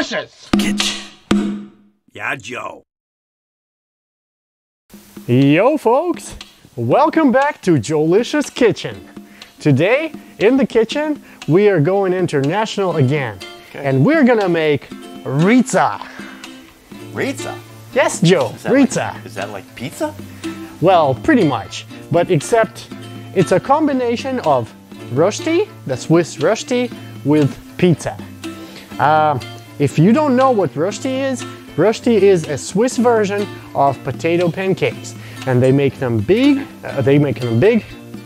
Joelicious Kitchen. Yeah, Joe. Yo folks, welcome back to Joelicious Kitchen. Today in the kitchen we are going international again, and we're gonna make Rizza. Rizza? Yes, Joe, Rizza. Is that like pizza? Well, pretty much, but except it's a combination of Rösti, the Swiss Rösti, with pizza. If you don't know what Rösti is a Swiss version of potato pancakes, and they make them big,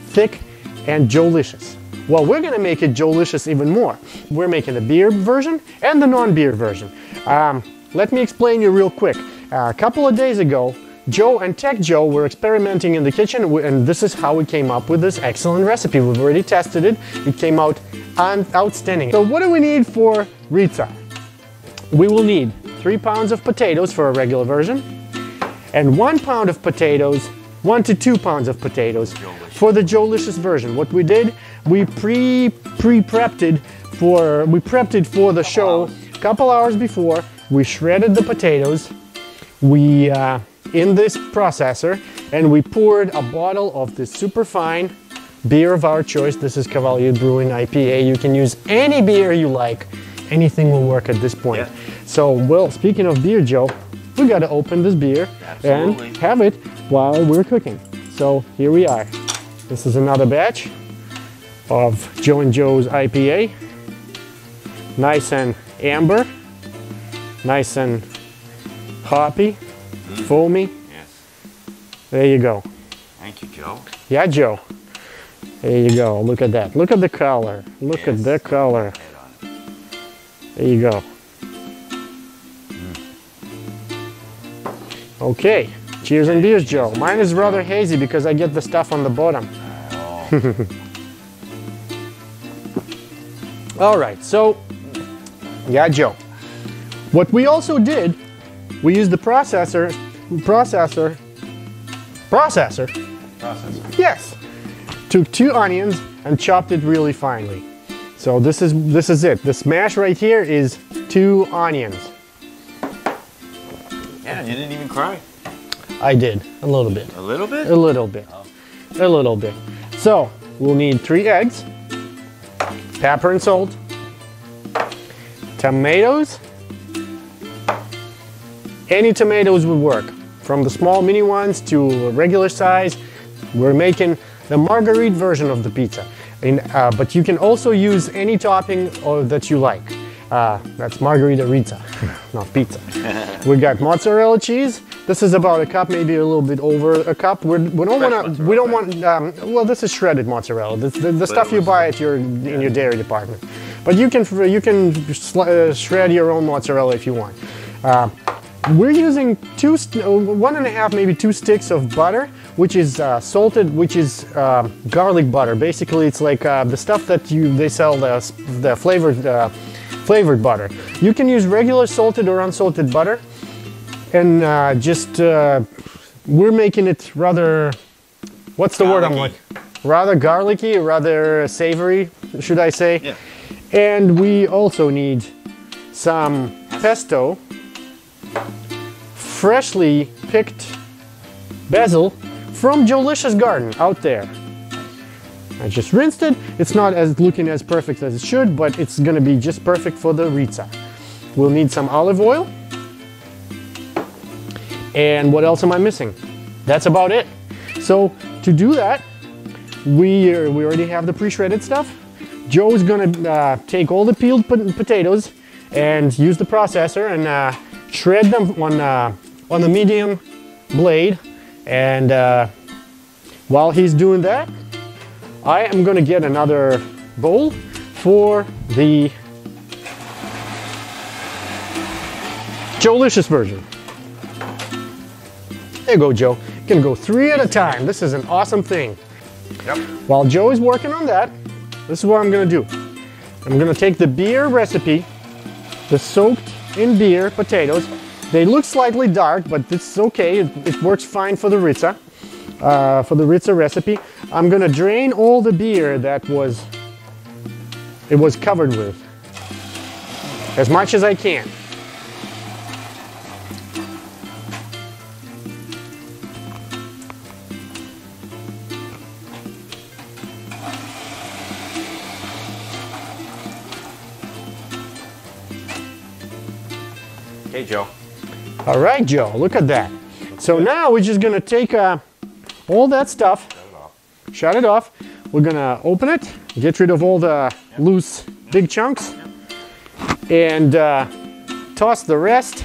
thick, and Joelicious. Well, we're gonna make it Joelicious even more. We're making the beer version and the non-beer version. Let me explain you real quick. A couple of days ago, Joe and Tech Joe were experimenting in the kitchen, and this is how we came up with this excellent recipe. We've already tested it. It came out outstanding. So what do we need for Rizza? We will need 3 pounds of potatoes for a regular version, and 1 pound of potatoes, 1 to 2 pounds of potatoes for the Joelicious version. What we did, we prepped it for the show a couple hours before. We shredded the potatoes. We in this processor, and we poured a bottle of this super fine beer of our choice. This is Cavalier Brewing IPA. You can use any beer you like. Anything will work at this point. Yeah. So, well, speaking of beer, Joe, we got to open this beer and have it while we're cooking. So here we are. This is another batch of Joe and Joe's IPA. Nice and amber, nice and hoppy, foamy. Yes. There you go. Thank you, Joe. Yeah, Joe. There you go. Look at that. Look at the color. Look at the color. There you go. Okay. Cheers and beers, Joe. Mine is rather hazy because I get the stuff on the bottom. All right. So, yeah, Joe. What we also did, we used the processor. Yes. Took 2 onions and chopped it really finely. So this is it. The smash right here is 2 onions. Yeah, you didn't even cry. I did, a little bit. A little bit? A little bit. Oh. A little bit. So we'll need 3 eggs, pepper and salt, tomatoes. Any tomatoes would work, from the small mini ones to a regular size. We're making the marguerite version of the pizza, but you can also use any topping that you like. That's margarita Rizza, not pizza. We got mozzarella cheese. This is about a cup, maybe a little bit over a cup. We don't want. Well, this is shredded mozzarella. The stuff you buy at in your dairy department. But you can shred your own mozzarella if you want. We're using 1.5, maybe 2 sticks of butter, which is salted, which is garlic butter. Basically, it's like the stuff that they sell the flavored butter. You can use regular salted or unsalted butter, and we're making it rather. What's the word I'm like? Rather garlicky, rather savory, should I say? Yeah. And we also need some pesto. Freshly picked basil from Joelicious garden out there. I just rinsed it. It's not looking as perfect as it should, but it's gonna be just perfect for the Rizza. We'll need some olive oil. And what else am I missing? That's about it. So to do that, we already have the pre-shredded stuff. Joe's gonna take all the peeled potatoes and use the processor and shred them on the medium blade, and while he's doing that, I am going to get another bowl for the Joelicious version. There you go, Joe. You can go 3 at a time. This is an awesome thing. Yep. While Joe is working on that, this is what I'm going to do. I'm going to take the beer recipe, the soaked in beer potatoes. They look slightly dark, but it's okay. It works fine for the Rizza, recipe. I'm gonna drain all the beer that it was covered with, as much as I can. Okay, Joe. All right, Joe, look at that. So now we're just gonna take all that stuff, shut it off. We're gonna open it, get rid of all the loose big chunks, and toss the rest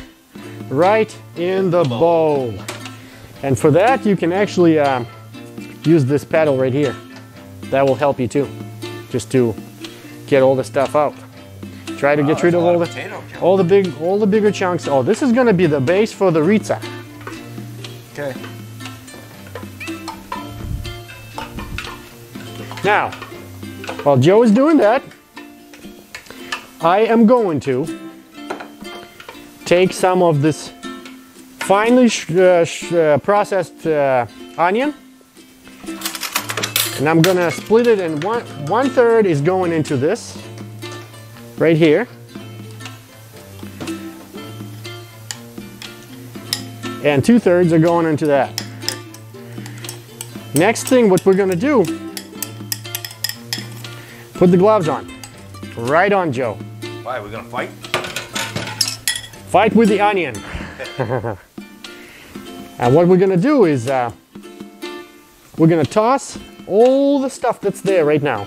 right in the bowl. And for that, you can actually use this paddle right here. That will help you too, just to get all the stuff out. Try to get rid of all the bigger chunks. Oh, this is gonna be the base for the Rizza. Okay. Now, while Joe is doing that, I am going to take some of this finely processed onion, and I'm gonna split it in one third is going into this right here, and 2/3 are going into that. Next thing, what we're gonna do, put the gloves on. Right on, Joe. Why, we're gonna fight? Fight with the onion. And what we're gonna do is we're gonna toss all the stuff that's there right now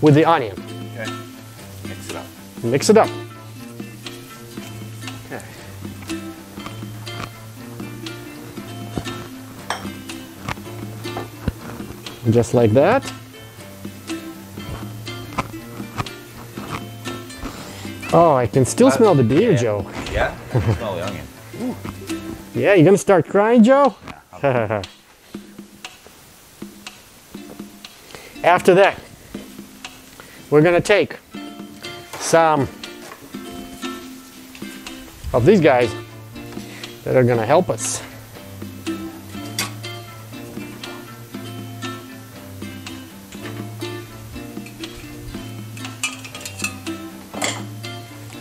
with the onion. Okay. Mix it up. Mix it up. Okay. Just like that. Oh, I can still smell the beer, Joe. Yeah? I can smell the onion. Ooh. Yeah, you gonna start crying, Joe? Yeah, After that, we're gonna take some of these guys that are gonna help us.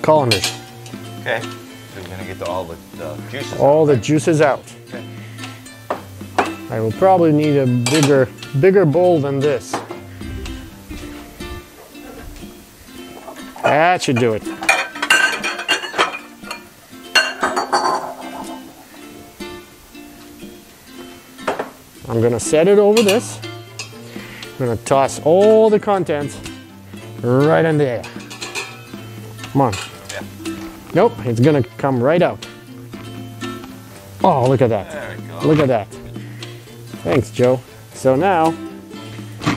Colanders. Okay. So we're gonna get all the juices. All the juices out. Okay. I will probably need a bigger bowl than this. That should do it. I'm gonna set it over this. I'm gonna toss all the contents right in there. Come on. Yeah. Nope, it's gonna come right out. Oh, look at that. There we go. Look at that. Thanks, Joe. So now,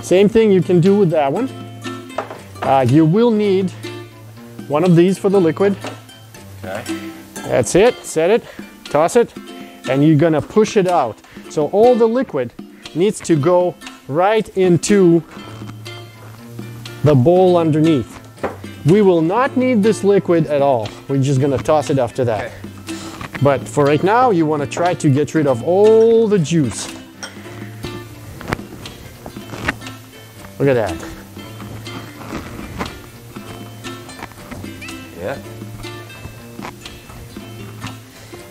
same thing you can do with that one. You will need one of these for the liquid. Okay. That's it. Set it, toss it, and you're gonna push it out. So all the liquid needs to go right into the bowl underneath. We will not need this liquid at all. We're just gonna toss it after that. Okay. But for right now, you wanna try to get rid of all the juice. Look at that. Yeah.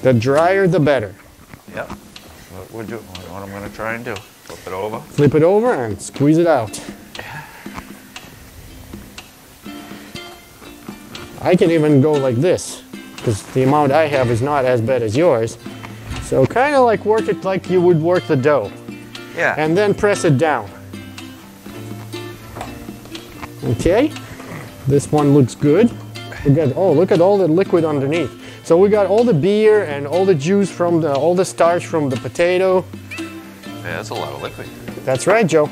The drier, the better. Yep. What I'm gonna try and do. Flip it over. Flip it over and squeeze it out. I can even go like this, because the amount I have is not as bad as yours. So kind of like work it like you would work the dough. Yeah. And then press it down. Okay, this one looks good. We got, oh, look at all the liquid underneath. So we got all the beer and all the juice from all the starch from the potato. Yeah, that's a lot of liquid. That's right, Joe.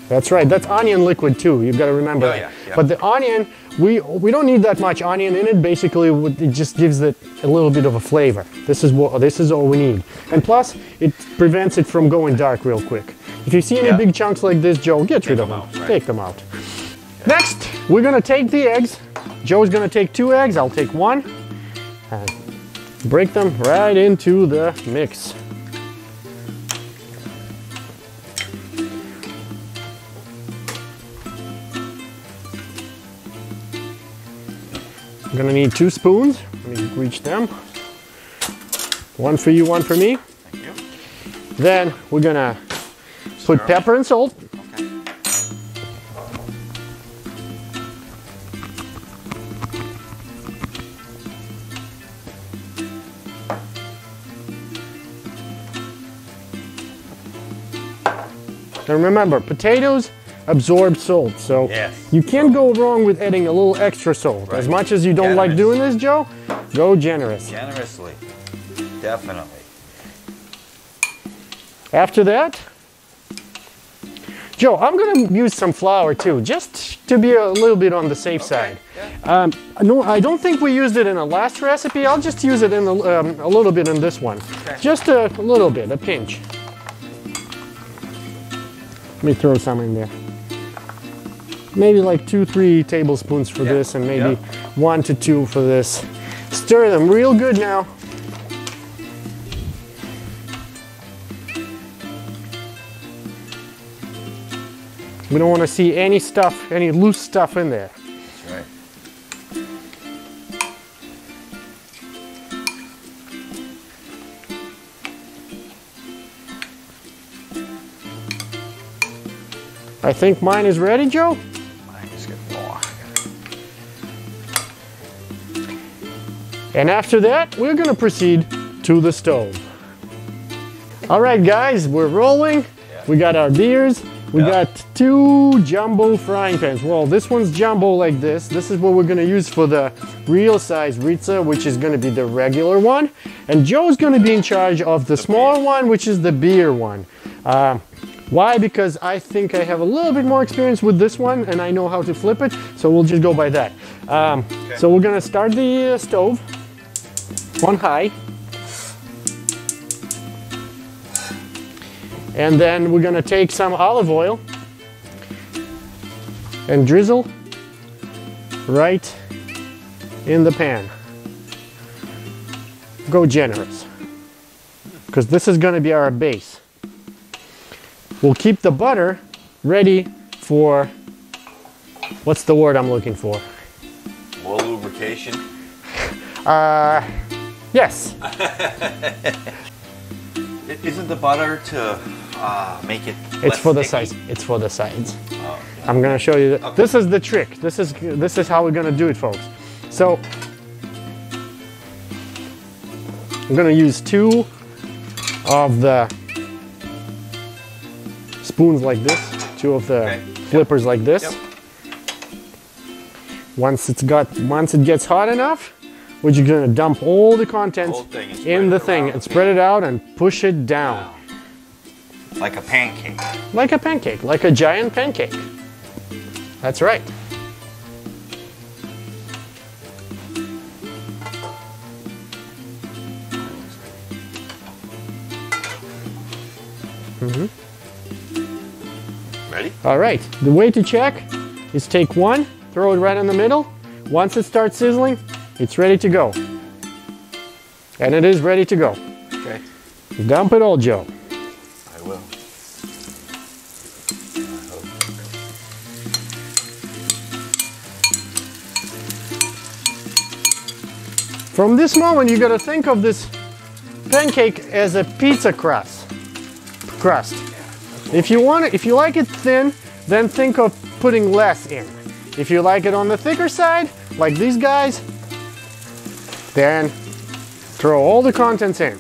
That's right. That's onion liquid too. You've got to remember Oh, that. yeah, yeah. But the onion, we don't need that much onion in it. Basically, it just gives it a little bit of a flavor. This is all we need. And plus, it prevents it from going dark real quick. If you see any big chunks like this, Joe, get rid of them. out, right? Take them out. Next, we're gonna take the eggs. Joe's gonna take 2 eggs. I'll take 1. And break them right into the mix. I'm gonna need 2 spoons. Let me reach them. 1 for you, 1 for me. Thank you. Then we're gonna put pepper and salt. Okay. And remember, potatoes absorb salt, so Yes. you can't go wrong with adding a little extra salt. Right. As much as you don't like doing this, Joe, go generous. Generously. Definitely. After that, Joe, I'm gonna use some flour too, just to be a little bit on the safe side. Yeah. No, I don't think we used it in the last recipe. I'll just use it in a little bit in this one. Okay. Just a little bit, a pinch. Let me throw some in there. Maybe like 2-3 tablespoons for this, and maybe 1 to 2 for this. Stir them real good now. We don't want to see any stuff, any loose stuff in there. That's right. I think mine is ready, Joe. Mine is getting more. And after that, we're gonna proceed to the stove. All right, guys, we're rolling. We got our beers. We got 2 jumbo frying pans. Well, this one's jumbo like this. This is what we're gonna use for the real size Rizza, which is gonna be the regular one. And Joe's gonna be in charge of the smaller one, which is the beer one. Why? Because I think I have a little bit more experience with this one and I know how to flip it, so we'll just go by that. So we're gonna start the stove on high. And then we're gonna take some olive oil and drizzle right in the pan. Go generous, because this is gonna be our base. We'll keep the butter ready for, what's the word I'm looking for? More lubrication. Yes. Isn't the butter to make it It's less for the sticky? sides. It's for the sides. Oh, I'm gonna show you that. Okay. This is the trick. This is how we're gonna do it, folks. So I'm gonna use 2 of the spoons like this, 2 of the flippers like this. Yep. Once it gets hot enough, we're just gonna dump all the contents Whole thing and in spread the it thing around. and spread it out and push it down. Like a pancake. Like a pancake, like a giant pancake. That's right. Ready? All right, the way to check is take 1, throw it right in the middle. Once it starts sizzling, it's ready to go. And it is ready to go. Okay. Dump it all, Joe. I will. From this moment, you gotta think of this pancake as a pizza crust. If you want it, if you like it thin, then think of putting less in. If you like it on the thicker side, like these guys, then throw all the contents in.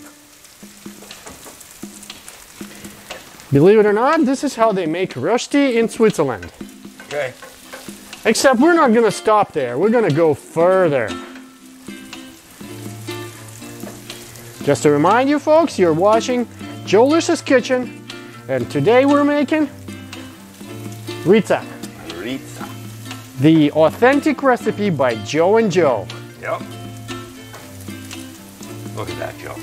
Believe it or not, this is how they make Rösti in Switzerland. Okay. Except we're not gonna stop there, we're gonna go further. Just to remind you folks, you're watching Joelicious Kitchen, and today we're making Rizza, Rizza. the authentic recipe by Joe and Joe. Yep. Look at that, Joe.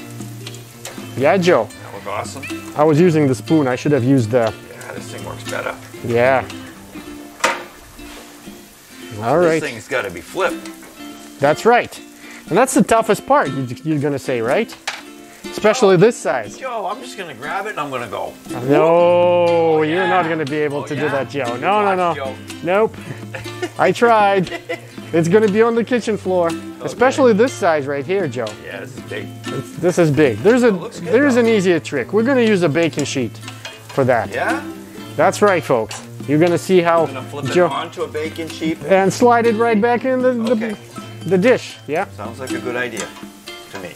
Yeah, Joe. That look awesome. I was using the spoon, I should have used the, Yeah, this thing works better. yeah. All right, This thing's got to be flipped. that's right. And that's the toughest part, you're gonna say, right? Especially this size. Joe, I'm just going to grab it and I'm going to go. No, you're yeah. not gonna be able to do that, Joe. No, no, no. Watch, Joe. Nope. I tried. It's gonna be on the kitchen floor. Especially this size right here, Joe. Yeah, this is big. This is big. There's looks good, there's though. an easier trick. We're gonna use a baking sheet for that. Yeah? That's right, folks. You're gonna see how I'm going to flip it Joe onto a baking sheet. and slide it right back in Okay. the dish. Yeah, Sounds like a good idea to me.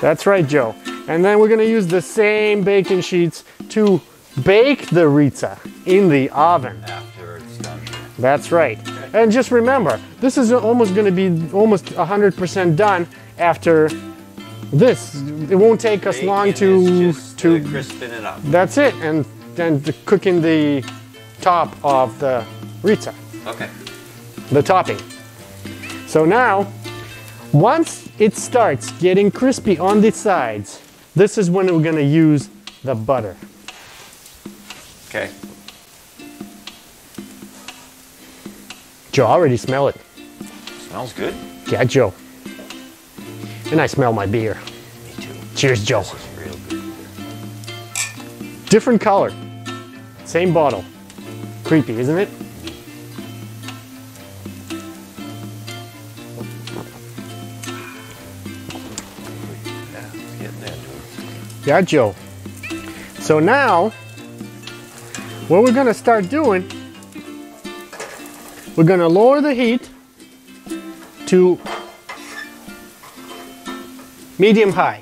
that's right, Joe. And then we're gonna use the same baking sheets to bake the Rizza in the oven. After it's done. That's right. Okay. And just remember, this is almost going to be almost 100% done after this. It won't take us long to crisping it up. That's it, and then cooking the top of the Rizza. Okay. The topping. So now, once it starts getting crispy on the sides, this is when we're going to use the butter. Okay. Joe, I already smell it. Smells good. Yeah, Joe. And I smell my beer. Me too. Cheers, Joe. This is real good. Different color. Same bottle. Creepy, isn't it? Yeah, it's getting there, Joe. Yeah, Joe. So now, what we're gonna start doing, we're gonna lower the heat to medium high.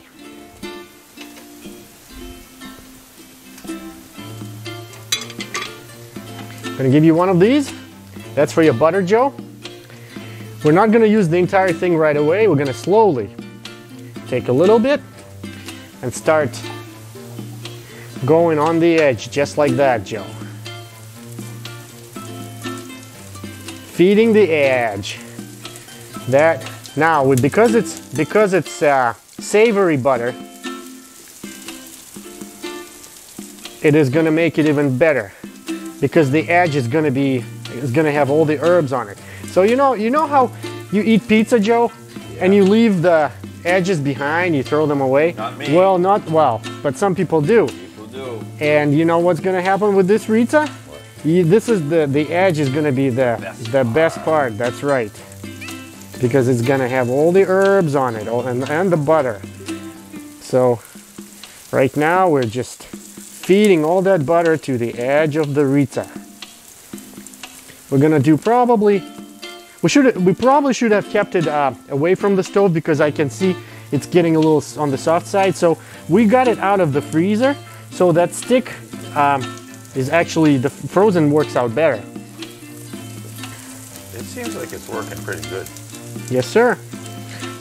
I'm gonna give you one of these. That's for your butter, Joe. We're not gonna use the entire thing right away. We're gonna slowly take a little bit and start going on the edge, just like that, Joe. Feeding the edge. That now, because it's savory butter, it is gonna make it even better, because the edge is gonna have all the herbs on it. So you know how you eat pizza, Joe, and you leave the edges behind, you throw them away? Not me. Well, not well, but some people do. People do. And you know what's gonna happen with this Rizza? This is the edge is gonna be the best part. That's right, because it's gonna have all the herbs on it and the butter. So right now we're just feeding all that butter to the edge of the Rizza. We're gonna do we probably should have kept it away from the stove, because I can see it's getting a little on the soft side. So we got it out of the freezer, so that stick is actually, the frozen works out better. It seems like it's working pretty good. Yes, sir.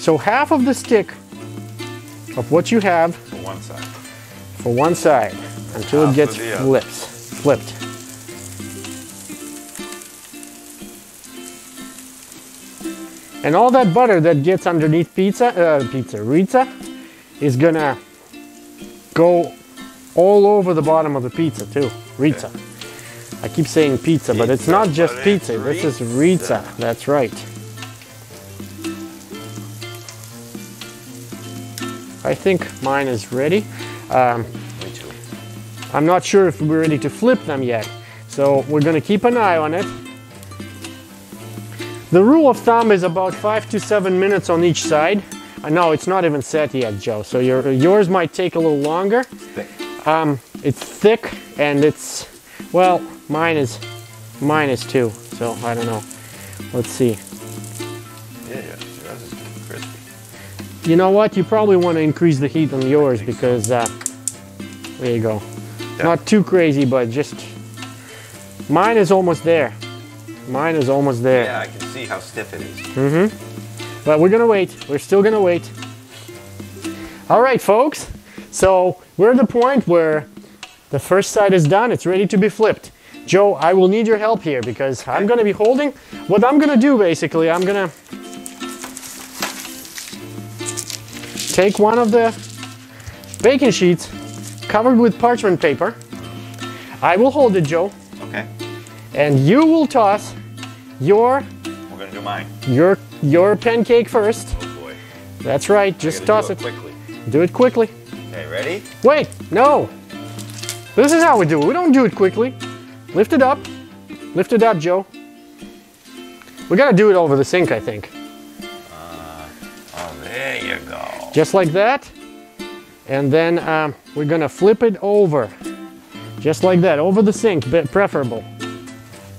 So half of the stick of what you have For one side. for one side until it gets flipped. And all that butter that gets underneath Rizza is gonna go all over the bottom of the pizza too. Rizza. Okay. I keep saying pizza, but it's not just pizza. This is Rizza. That's right. I think mine is ready. Me too. I'm not sure if we're ready to flip them yet, so we're gonna keep an eye on it. The rule of thumb is about 5 to 7 minutes on each side. No, it's not even set yet, Joe, so yours might take a little longer. Thick. It's thick, and it's, well, mine is too, so I don't know. Let's see. Yeah, yours is crispy. You know what? You probably want to increase the heat on yours, because there you go. Yeah. Not too crazy, but just, mine is almost there. Mine is almost there. Yeah, I can see how stiff it is. Mm-hmm. But we're gonna wait. We're still gonna wait. All right, folks. So we're at the point where the first side is done. It's ready to be flipped. Joe, I will need your help here, because I'm gonna be holding. What I'm gonna do, basically, I'm gonna take one of the baking sheets covered with parchment paper. I will hold it, Joe. Okay. And you will toss We're gonna do mine. your pancake first. Oh boy. That's right. Just toss it. Quickly. Do it quickly. Okay, ready? Wait, no. This is how we do it. We don't do it quickly. Lift it up. Lift it up, Joe. We gotta do it over the sink, I think. Oh, there you go. Just like that. And then we're gonna flip it over. Just like that, over the sink, preferable.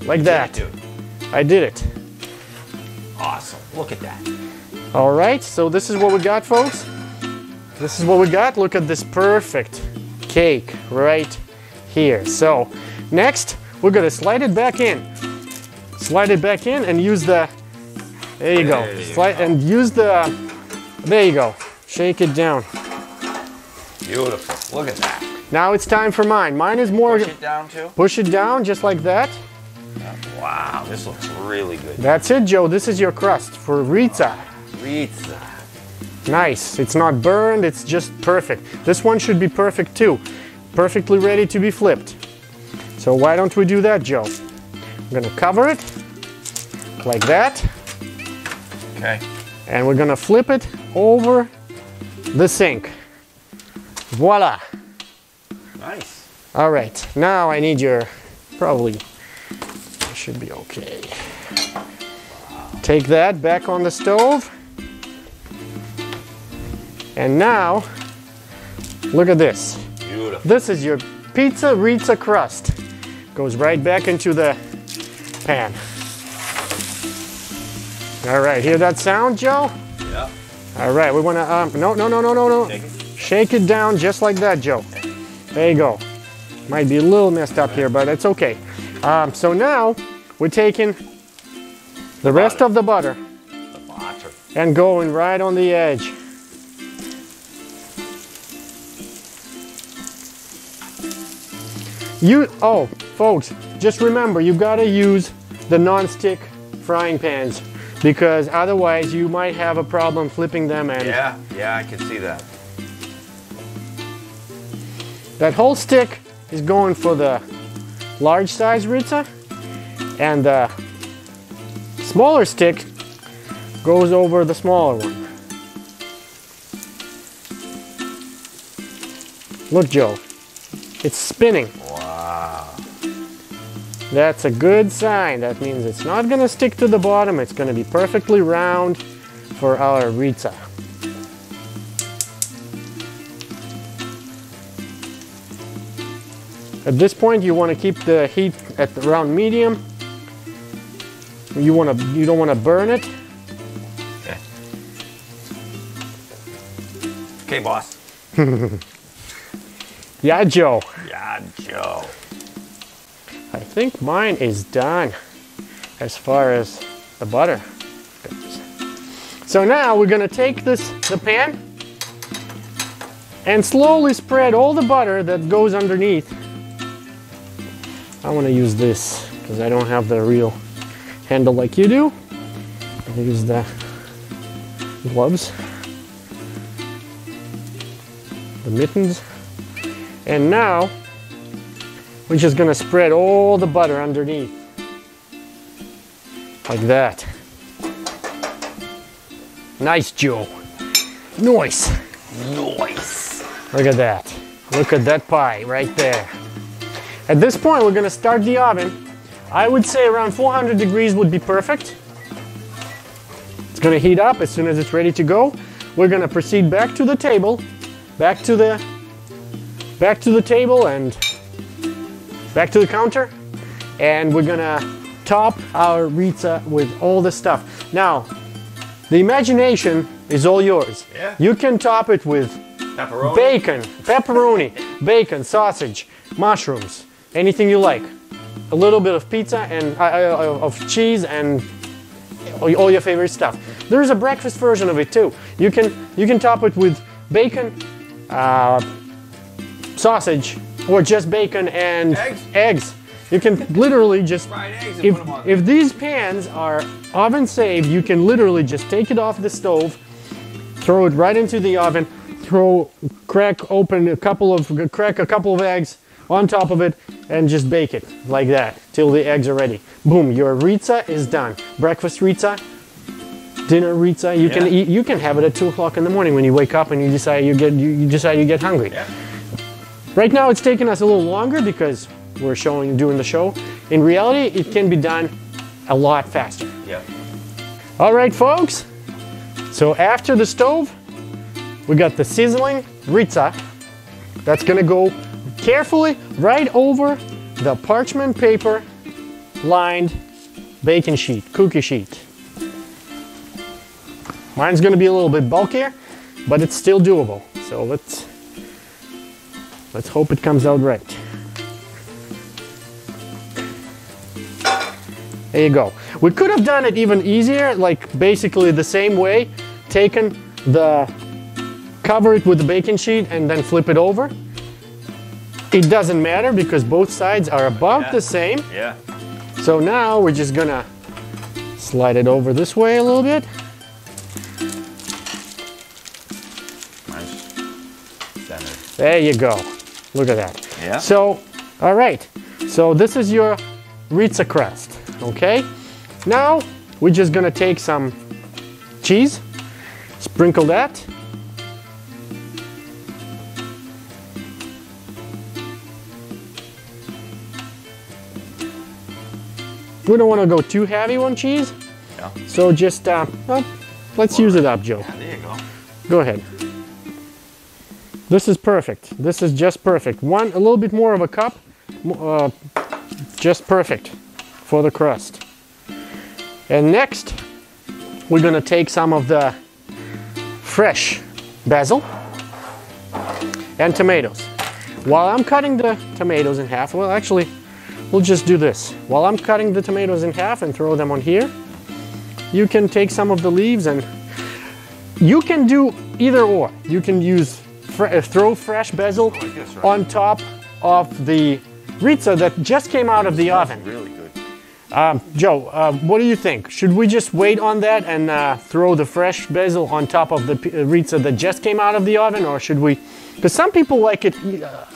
Like that. I did it. Awesome. Look at that. All right, so this is what we got, folks. This is what we got. Look at this perfect cake right here. So next, we're gonna slide it back in. Slide it back in and use the, there you go. Slide and use the, there you go. Shake it down. Beautiful. Look at that. Now it's time for mine. Mine is more. Push it down too? Push it down just like that. Wow, this looks really good. That's it, Joe. This is your crust for Rizza. Rizza. Nice. It's not burned. It's just perfect. This one should be perfect too. Perfectly ready to be flipped. So why don't we do that, Joe? I'm gonna cover it like that. Okay. And we're gonna flip it over the sink. Voila. Nice. All right, now I need your, probably, should be okay. Take that back on the stove. And now, look at this. Beautiful. This is your Pizza Rizza crust. Goes right back into the pan. All right, hear that sound, Joe? Yeah. All right, we wanna, no. Shake it down just like that, Joe. There you go. Might be a little messed up here, but it's okay. So now, we're taking the rest of the butter and going right on the edge. Oh, folks, just remember, you gotta use the non-stick frying pans because otherwise you might have a problem flipping them and yeah, I can see that. That whole stick is going for the large size Rizza and the smaller stick goes over the smaller one. Look, Joe, it's spinning. Wow. That's a good sign. That means it's not gonna stick to the bottom. It's gonna be perfectly round for our Rizza. At this point, you want to keep the heat at around medium. You don't want to burn it. Okay. Okay, boss. Yeah, Joe. Yeah, Joe. I think mine is done as far as the butter goes. So now we're gonna take the pan and slowly spread all the butter that goes underneath. I want to use this because I don't have the real handle like you do. I'll use the gloves, the mittens. And now we're just going to spread all the butter underneath like that. Nice, Joe. Nice. Nice. Look at that. Look at that pie right there. At this point, we're gonna start the oven. I would say around 400 degrees would be perfect. It's gonna heat up as soon as it's ready to go. We're gonna proceed back to the table, back to the table and back to the counter. And we're gonna top our Rizza with all the stuff. Now, the imagination is all yours. Yeah. You can top it with Pepperoni. bacon, pepperoni, bacon, sausage, mushrooms, anything you like. A little bit of pizza and of cheese and all your favorite stuff. There's a breakfast version of it too. You can top it with bacon, sausage, or just bacon and eggs. You can literally just, Fried eggs and put them on. if these pans are oven safe, you can literally just take it off the stove, throw it right into the oven, crack a couple of eggs on top of it, and just bake it like that till the eggs are ready. Boom, your Rizza is done. Breakfast Rizza, dinner Rizza. You can eat. You can have it at 2 o'clock in the morning when you wake up and you decide you get hungry. Yeah. Right now it's taking us a little longer because we're doing the show. In reality, it can be done a lot faster. Yeah. All right, folks. So after the stove, we got the sizzling Rizza. That's gonna go carefully right over the parchment paper lined baking sheet, cookie sheet. Mine's gonna be a little bit bulkier, but it's still doable. So let's hope it comes out right. There you go. We could have done it even easier, like basically the same way, cover it with the baking sheet and then flip it over. It doesn't matter because both sides are about the same. Yeah. So now we're just gonna slide it over this way a little bit. Nice. Centered. There you go. Look at that. Yeah. So, all right. So this is your Rizza crust, okay? Now we're just gonna take some cheese, sprinkle that. We don't want to go too heavy on cheese, Yeah. so just, well, let's use it up, Joe. Yeah, there you go. Go ahead. This is perfect. This is just perfect. A little bit more of a cup, just perfect for the crust. And next, we're gonna take some of the fresh basil and tomatoes. While I'm cutting the tomatoes in half, well, actually, we'll just do this. While I'm cutting the tomatoes in half and throw them on here, you can take some of the leaves and you can do either or. You can use throw fresh basil like this, right? on top of the Rizza that just came out of the oven. Really good. Joe, what do you think? Should we just wait on that and throw the fresh basil on top of the Rizza that just came out of the oven, or should we? Because some people like it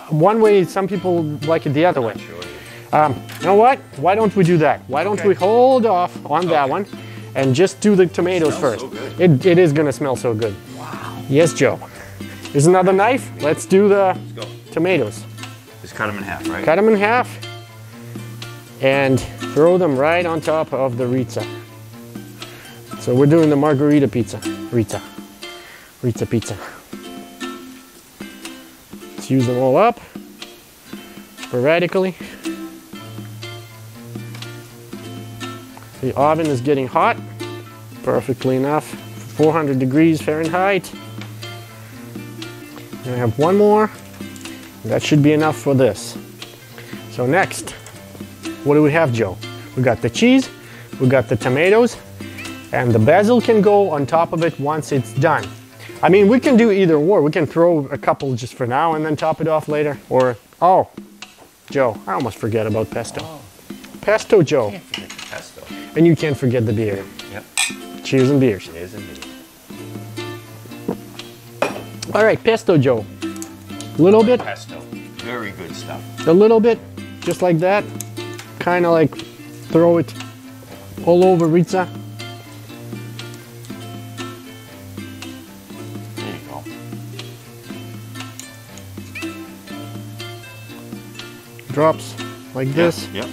one way, some people like it the other way. Sure. You know what? Why don't we do that? Why don't we hold off on that one and just do the tomatoes first? So good. It is gonna smell so good. Wow. Yes, Joe. There's another knife. Let's do the tomatoes. Just cut them in half, right? Cut them in half and throw them right on top of the Rizza. So we're doing the margarita pizza. Rizza pizza. Let's use them all up sporadically. The oven is getting hot, perfectly enough, 400 degrees Fahrenheit. I have one more. That should be enough for this. So next, what do we have, Joe? We got the cheese, we got the tomatoes, and the basil can go on top of it once it's done. I mean, we can do either or. We can throw a couple just for now and then top it off later. Or, oh, Joe, I almost forget about pesto. Oh. Pesto, Joe. Can't forget the pesto. And you can't forget the beer. Yep. Cheers and beers. Cheers indeed. All right, pesto, Joe. A little bit, Pesto. Very good stuff. a little bit, just like that. Kind of like throw it all over Rizza. There you go. Drops like this. Yep.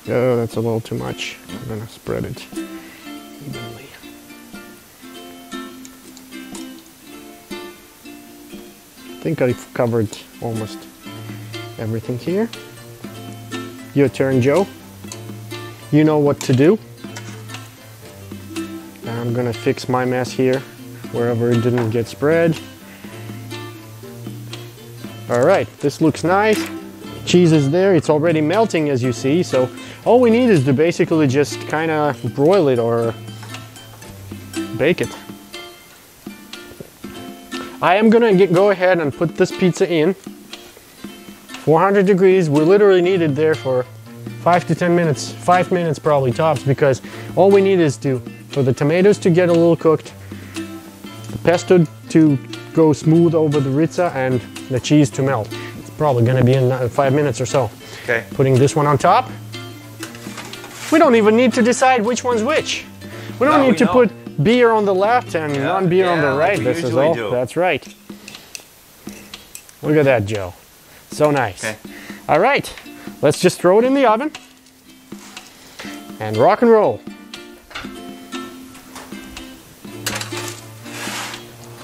Oh, that's a little too much. I'm gonna spread it evenly. I think I've covered almost everything here. Your turn, Joe. You know what to do. I'm gonna fix my mess here, wherever it didn't get spread. All right, this looks nice. Cheese is there, it's already melting as you see, so all we need is to basically just kind of broil it or bake it. I am gonna go ahead and put this pizza in 400 degrees. We literally need it there for 5 to 10 minutes, 5 minutes probably tops, because all we need is for the tomatoes to get a little cooked, the pesto to go smooth over the Rizza, and the cheese to melt. It's probably gonna be in 5 minutes or so. Okay. Putting this one on top. We don't even need to decide which one's which. We don't need to put beer on the left and non-beer on the right. Like this is all. That's right. Look at that, Joe. So nice. Okay. All right, let's just throw it in the oven and rock and roll.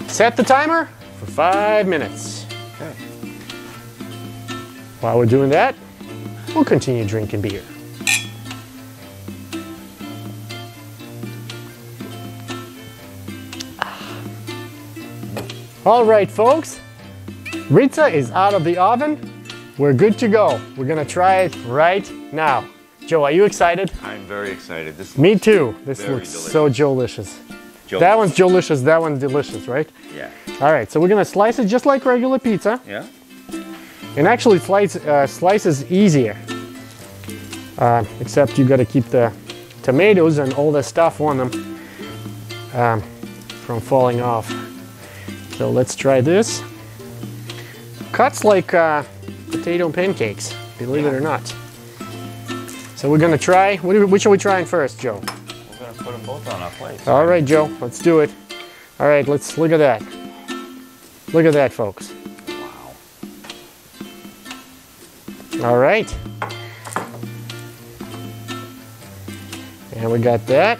Set the timer for 5 minutes. Okay. While we're doing that, we'll continue drinking beer. All right, folks, Rizza is out of the oven. We're good to go. We're gonna try it right now. Joe, are you excited? I'm very excited. This Me too. This very looks so Joelicious. Joe. That one's Joelicious, that one's delicious, right? Yeah. All right, so we're gonna slice it just like regular pizza. Yeah. And actually slice is easier. Except you gotta keep the tomatoes and all the stuff on them from falling off. So let's try this. Cuts like potato pancakes, believe it or not. So we're gonna try, which are we trying first, Joe? We're gonna put them both on our plates. All right, Joe, let's do it. All right, let's look at that. Look at that, folks. Wow. All right. And we got that.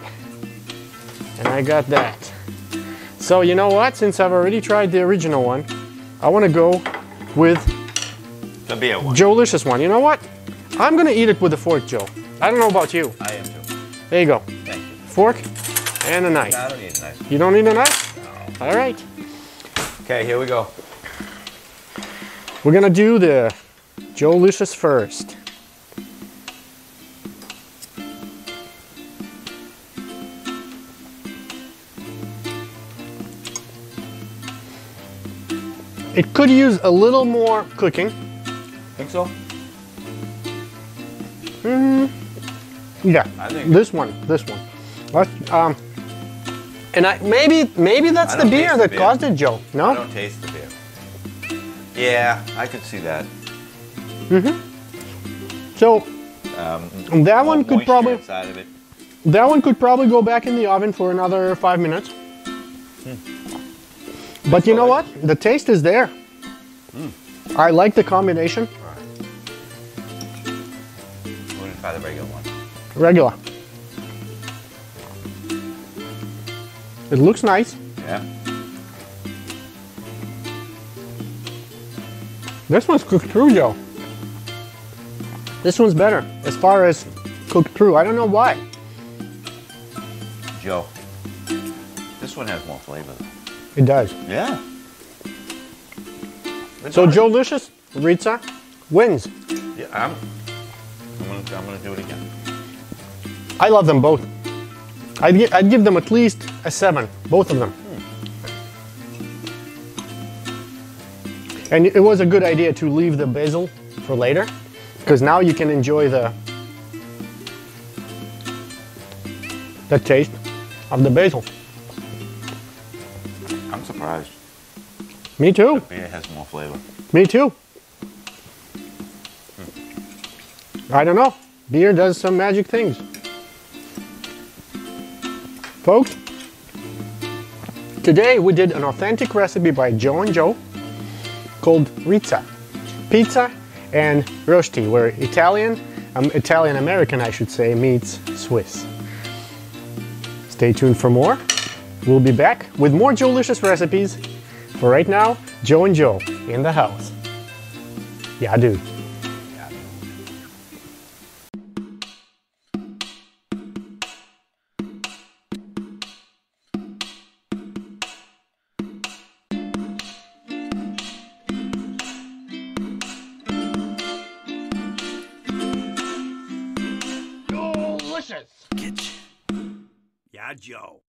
And I got that. So you know what? Since I've already tried the original one, I want to go with The beer one. Joelicious one. You know what? I'm gonna eat it with a fork, Joe. I don't know about you. I am too. There you go. Thank you. Fork and a knife. No, I don't need a knife. You don't need a knife? No. All right. Okay, here we go. We're gonna do the Joelicious first. It could use a little more cooking. Think so? Yeah, I think this one. And maybe that's I the don't beer taste that the beer. caused it, Joe. I No? don't taste the beer. Yeah, I could see that. So that one More could moisture probably inside of it. go back in the oven for another 5 minutes. But you know what? The taste is there. I like the combination. All right. We're gonna try the regular one. Regular. It looks nice. Yeah. This one's cooked through, Joe. This one's better as far as cooked through. I don't know why. Joe, this one has more flavor. It does. Yeah. So Joelicious Rizza wins. Yeah, I'm gonna do it again. I love them both. I'd give them at least a 7, both of them. And it was a good idea to leave the basil for later, because now you can enjoy the taste of the basil. I'm surprised. Me too. Beer has more flavor. Me too. I don't know. Beer does some magic things. Folks, today we did an authentic recipe by Joe and Joe called Rizza. Pizza and Rösti, where Italian-American, I should say, meets Swiss. Stay tuned for more. We'll be back with more Joelicious recipes. For right now, Joe and Joe in the house. Yeah, dude. Kitchen. Yeah, Joe.